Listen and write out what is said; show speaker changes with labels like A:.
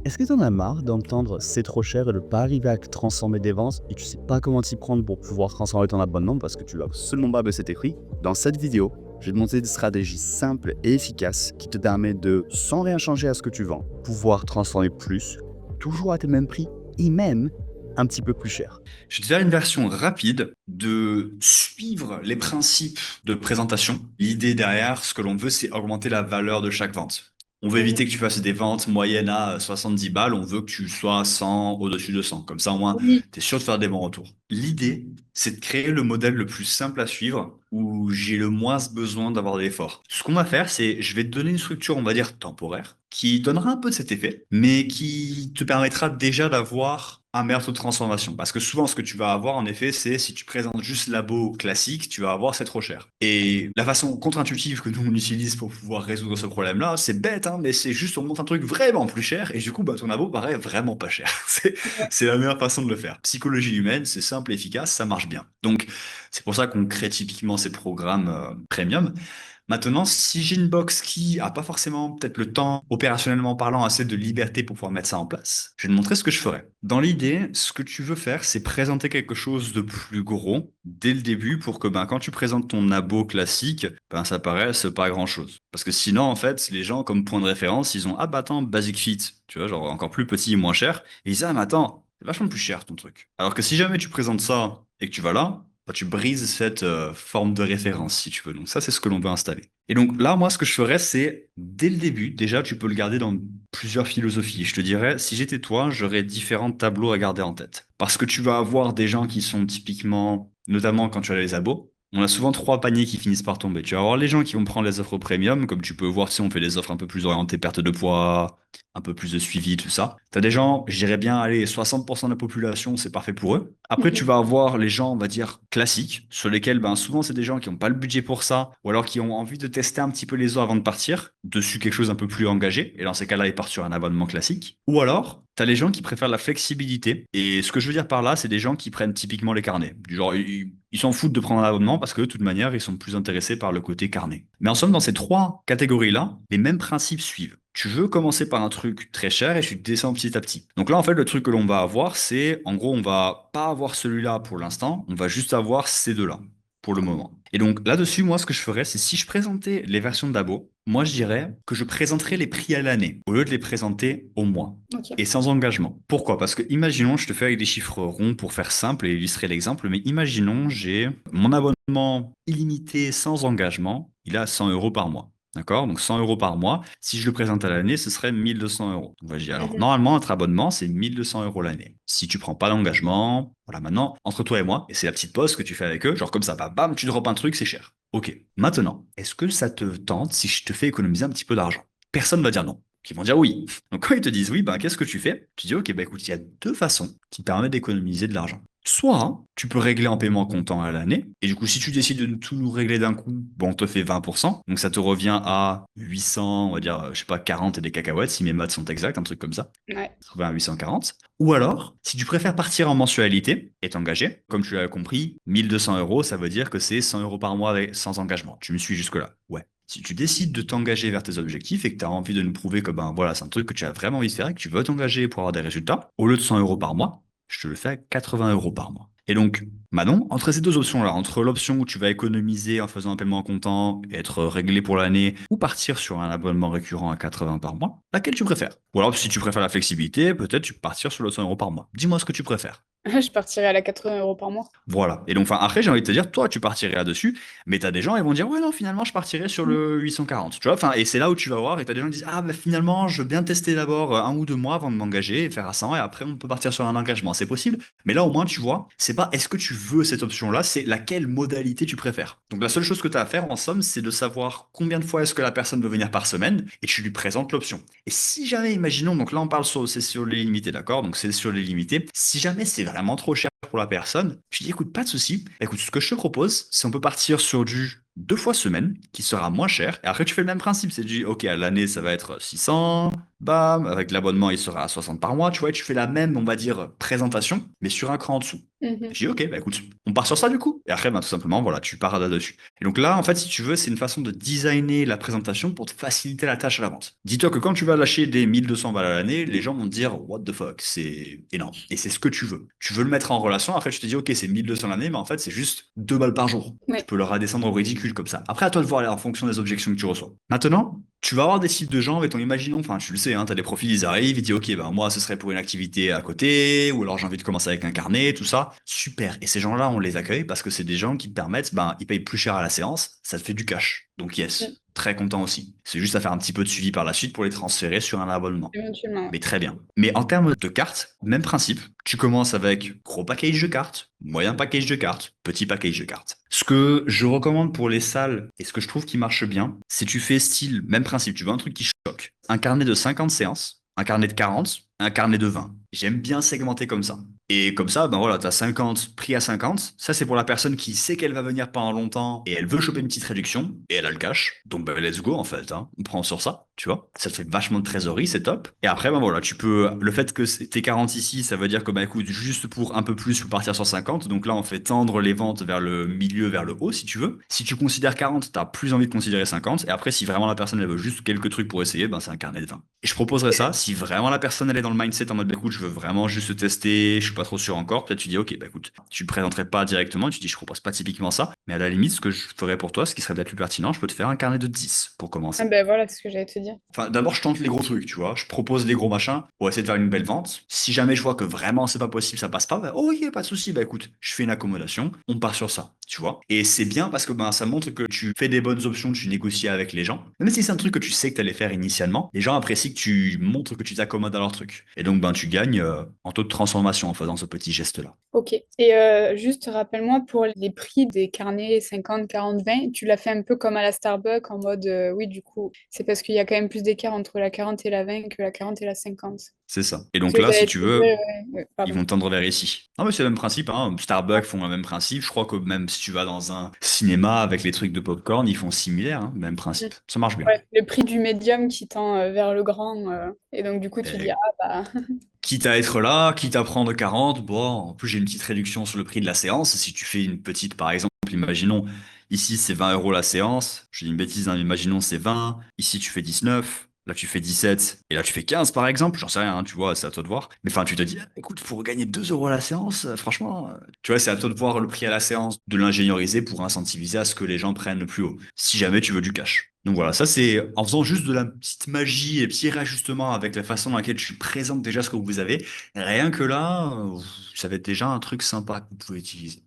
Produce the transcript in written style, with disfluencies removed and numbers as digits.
A: Est-ce que tu en as marre d'entendre «c'est trop cher» et de pas arriver à transformer des ventes et tu sais pas comment t'y prendre pour pouvoir transformer ton abonnement parce que tu as absolument pas baissé tes prix? Dans cette vidéo, je vais te montrer des stratégies simples et efficaces qui te permettent de, sans rien changer à ce que tu vends, pouvoir transformer plus, toujours à tes mêmes prix et même un petit peu plus cher.
B: Je vais te faire une version rapide de suivre les principes de présentation. L'idée derrière, ce que l'on veut, c'est augmenter la valeur de chaque vente. On veut
C: Mhm.
B: éviter que tu fasses des ventes moyennes à 70 balles, on veut que tu sois à 100 au-dessus de 100. Comme ça, au moins,
C: Oui.
B: tu es sûr de faire des bons retours. L'idée, c'est de créer le modèle le plus simple à suivre où j'ai le moins besoin d'avoir d'efforts. Ce qu'on va faire, c'est je vais te donner une structure, on va dire, temporaire, qui donnera un peu de cet effet, mais qui te permettra déjà d'avoir un meilleur taux de transformation. Parce que souvent, ce que tu vas avoir, en effet, c'est si tu présentes juste labo classique, tu vas avoir c'est trop cher. Et la façon contre-intuitive que nous, on utilise pour pouvoir résoudre ce problème-là, c'est bête, hein, mais c'est juste on montre un truc vraiment plus cher et du coup, bah, ton labo paraît vraiment pas cher. C'est la meilleure façon de le faire. Psychologie humaine, c'est simple, efficace, ça marche bien. Donc, c'est pour ça qu'on crée typiquement ces programmes premium. Maintenant, si j'ai une box qui a pas forcément peut-être le temps, opérationnellement parlant, assez de liberté pour pouvoir mettre ça en place, je vais te montrer ce que je ferai. Dans l'idée, ce que tu veux faire, c'est présenter quelque chose de plus gros dès le début pour que quand tu présentes ton abo classique, ça paraisse pas grand-chose. Parce que sinon, en fait, les gens, comme point de référence, ils ont, ah bah attends, Basic Fit, tu vois, genre encore plus petit et moins cher, et ils disent, ah mais attends, c'est vachement plus cher ton truc. Alors que si jamais tu présentes ça et que tu vas là, bah, tu brises cette forme de référence, si tu veux. Donc ça, c'est ce que l'on veut installer. Et donc là, moi, ce que je ferais, c'est, dès le début, déjà, tu peux le garder dans plusieurs philosophies. Je te dirais, si j'étais toi, j'aurais différents tableaux à garder en tête. Parce que tu vas avoir des gens qui sont typiquement, notamment quand tu as les abos, on a souvent trois paniers qui finissent par tomber. Tu vas avoir les gens qui vont prendre les offres premium, comme tu peux voir si on fait des offres un peu plus orientées perte de poids, un peu plus de suivi, tout ça. T'as des gens, je dirais bien, allez, 60% de la population, c'est parfait pour eux. Après, tu vas avoir les gens, on va dire, classiques, sur lesquels, souvent, c'est des gens qui n'ont pas le budget pour ça, ou alors qui ont envie de tester un petit peu les eaux avant de partir, dessus quelque chose un peu plus engagé. Et dans ces cas-là, ils partent sur un abonnement classique. Ou alors, t'as les gens qui préfèrent la flexibilité. Et ce que je veux dire par là, c'est des gens qui prennent typiquement les carnets. Du genre, ils s'en foutent de prendre un abonnement parce que, de toute manière, ils sont plus intéressés par le côté carnet. Mais en somme, dans ces trois catégories-là, les mêmes principes suivent. Tu veux commencer par un truc très cher et tu descends petit à petit. Donc là, en fait, le truc que l'on va avoir, c'est, en gros, on va pas avoir celui-là pour l'instant, on va juste avoir ces deux-là pour le moment. Et donc là-dessus, moi, ce que je ferais, c'est si je présentais les versions d'abo, moi, je dirais que je présenterais les prix à l'année au lieu de les présenter au mois
C: Ok.
B: et sans engagement. Pourquoi? Parce que imaginons, je te fais avec des chiffres ronds pour faire simple et illustrer l'exemple, mais imaginons, j'ai mon abonnement illimité sans engagement, il est à 100 euros par mois. D'accord? Donc 100 euros par mois. Si je le présente à l'année, ce serait 1200 euros. Donc, alors,
C: Mhm.
B: normalement, notre abonnement, c'est 1200 euros l'année. Si tu prends pas d'engagement, voilà, maintenant, entre toi et moi, et c'est la petite pause que tu fais avec eux, genre comme ça, bam, bam, tu drops un truc, c'est cher. Ok. Maintenant, est-ce que ça te tente si je te fais économiser un petit peu d'argent? Personne va dire non. Ils vont dire oui. Donc quand ils te disent oui, qu'est-ce que tu fais? Tu dis ok, écoute, il y a deux façons qui permettent d'économiser de l'argent. Soit tu peux régler en paiement comptant à l'année, et du coup, si tu décides de tout nous régler d'un coup, on te fait 20%, donc ça te revient à 800, on va dire, je sais pas, 40 et des cacahuètes, si mes maths sont exactes, un truc comme ça.
C: Ouais.
B: Ça revient à 840. Ou alors, si tu préfères partir en mensualité et t'engager, comme tu l'as compris, 1200 euros, ça veut dire que c'est 100 euros par mois sans engagement. Tu me suis jusque-là? Ouais. Si tu décides de t'engager vers tes objectifs et que tu as envie de nous prouver que voilà, c'est un truc que tu as vraiment envie de faire et que tu veux t'engager pour avoir des résultats, au lieu de 100 euros par mois, je te le fais à 80 euros par mois. Et donc, Manon, entre ces deux options-là, entre l'option où tu vas économiser en faisant un paiement en comptant et être réglé pour l'année, ou partir sur un abonnement récurrent à 80 par mois, laquelle tu préfères? Ou alors, si tu préfères la flexibilité, peut-être tu peux partir sur le 100 euros par mois. Dis-moi ce que tu préfères.
C: Je partirais à la 80 € par mois.
B: Voilà. Et donc, après, j'ai envie de te dire, toi, tu partirais là-dessus, mais t'as des gens, ils vont dire, ouais, non, finalement, je partirais sur
C: Mm.
B: le 840. Tu vois, et c'est là où tu vas voir, et t'as des gens qui disent, ah, finalement, je veux bien tester d'abord 1 ou 2 mois avant de m'engager et faire à 100, et après, on peut partir sur un engagement. C'est possible. Mais là, au moins, tu vois, c'est pas est-ce que tu veux cette option-là, c'est laquelle modalité tu préfères. Donc, la seule chose que tu as à faire, en somme, c'est de savoir combien de fois est-ce que la personne veut venir par semaine, et tu lui présentes l'option. Et si jamais, imaginons, donc là, on parle c'est sur les limités, d'accord? Donc, c'est sur les limités. Si jamais c'est vraiment trop cher pour la personne, je dis écoute, pas de souci. Écoute, ce que je te propose, c'est on peut partir sur du 2 fois semaine qui sera moins cher. Et après, tu fais le même principe. C'est du, OK, à l'année, ça va être 600. Bam, avec l'abonnement, il sera à 60 par mois. Tu vois, et tu fais la même, on va dire, présentation, mais sur un cran en dessous.
C: Mhm.
B: J'ai dit, OK, bah écoute, on part sur ça du coup. Et après, bah, tout simplement, voilà, tu pars là-dessus. Et donc là, en fait, si tu veux, c'est une façon de designer la présentation pour te faciliter la tâche à la vente. Dis-toi que quand tu vas lâcher des 1200 balles à l'année, les gens vont te dire, what the fuck, c'est énorme. Et c'est ce que tu veux. Tu veux le mettre en relation. Après, tu te dis, OK, c'est 1200 l'année, mais en fait, c'est juste 2 balles par jour.
C: Ouais.
B: Tu peux le redescendre au ridicule comme ça. Après, à toi de voir en fonction des objections que tu reçois. Maintenant, tu vas avoir des sites de gens avec ton imaginons, enfin tu le sais, hein, tu as des profils, ils arrivent, ils disent ok, ben moi ce serait pour une activité à côté, ou alors j'ai envie de commencer avec un carnet, tout ça. Super. Et ces gens-là, on les accueille parce que c'est des gens qui te permettent, ben ils payent plus cher à la séance, ça te fait du cash. Donc
C: Mm.
B: yes, très content aussi. C'est juste à faire un petit peu de suivi par la suite pour les transférer sur un abonnement.
C: Éventuellement, ouais.
B: Mais très bien. Mais en termes de cartes, même principe. Tu commences avec gros package de cartes, moyen package de cartes, petit package de cartes. Ce que je recommande pour les salles et ce que je trouve qui marche bien, c'est tu fais style, même principe, tu veux un truc qui choque. Un carnet de 50 séances, un carnet de 40, un carnet de 20. J'aime bien segmenter comme ça. Et comme ça, ben voilà, t'as 50 pris à 50. Ça, c'est pour la personne qui sait qu'elle va venir pendant longtemps et elle veut choper une petite réduction et elle a le cash. Donc, ben, let's go, en fait, hein. On prend sur ça, tu vois. Ça te fait vachement de trésorerie, c'est top. Et après, ben voilà, tu peux, le fait que t'es 40 ici, ça veut dire que, ben écoute, juste pour un peu plus, tu peux partir sur 50. Donc là, on fait tendre les ventes vers le milieu, vers le haut, si tu veux. Si tu considères 40, t'as plus envie de considérer 50. Et après, si vraiment la personne, elle veut juste quelques trucs pour essayer, ben c'est un carnet de 20. Et je proposerais ça, si vraiment la personne, elle est dans le mindset en mode, ben, écoute, je veux vraiment juste tester, je suis pas trop sûr encore. Peut-être tu dis, ok, bah écoute, tu le présenterais pas directement, tu dis, je propose pas typiquement ça, mais à la limite, ce que je ferais pour toi, ce qui serait peut-être plus pertinent, je peux te faire un carnet de 10 pour
C: Ah
B: commencer.
C: ben voilà, c'est ce que j'allais te dire.
B: Enfin, d'abord, je tente les gros trucs, tu vois. Je propose les gros machins pour essayer de faire une belle vente. Si jamais je vois que vraiment c'est pas possible, ça passe pas, bah, oh, ok, pas de souci. Bah écoute, je fais une accommodation, on part sur ça, tu vois. Et c'est bien parce que ben, ça montre que tu fais des bonnes options, tu négocies avec les gens. Même si c'est un truc que tu sais que tu allais faire initialement, les gens apprécient que tu montres que tu t'accommodes à leur truc. Et donc, ben, tu gagnes en taux de transformation en faisant ce petit geste-là.
C: Ok. Et juste rappelle-moi pour les prix des carnets 50, 40, 20, tu l'as fait un peu comme à la Starbucks en mode oui, du coup, c'est parce qu'il y a quand même plus d'écart entre la 40 et la 20 que la 40 et la 50.
B: C'est ça. Et donc
C: Ce que
B: là, si
C: j'allais
B: tu
C: te dire,
B: veux, ils
C: pardon.
B: vont tendre vers ici. Non, mais c'est le même principe, hein. Starbucks font le même principe. Je crois que même si tu vas dans un cinéma avec les trucs de popcorn, ils font similaire, hein. Même
C: Mm.
B: principe. Ça marche bien.
C: Ouais, le prix du médium qui tend vers le grand. Et donc, du coup, tu dis,
B: Et
C: ah bah.
B: quitte à être là, quitte à prendre 40, bon, en plus j'ai une petite réduction sur le prix de la séance. Si tu fais une petite, par exemple, imaginons, ici c'est 20 euros la séance. Je dis une bêtise, hein, imaginons c'est 20. Ici tu fais 19. Là tu fais 17. Et là tu fais 15 par exemple. J'en sais rien, hein, tu vois, c'est à toi de voir. Mais enfin, tu te dis, ah, écoute, pour gagner 2 euros à la séance, franchement, tu vois, c'est à toi de voir le prix à la séance, de l'ingénioriser pour incentiviser à ce que les gens prennent le plus haut. Si jamais tu veux du cash. Donc voilà, ça c'est en faisant juste de la petite magie et petits réajustements avec la façon dans laquelle tu présentes déjà ce que vous avez. Rien que là, ça va être déjà un truc sympa que vous pouvez utiliser.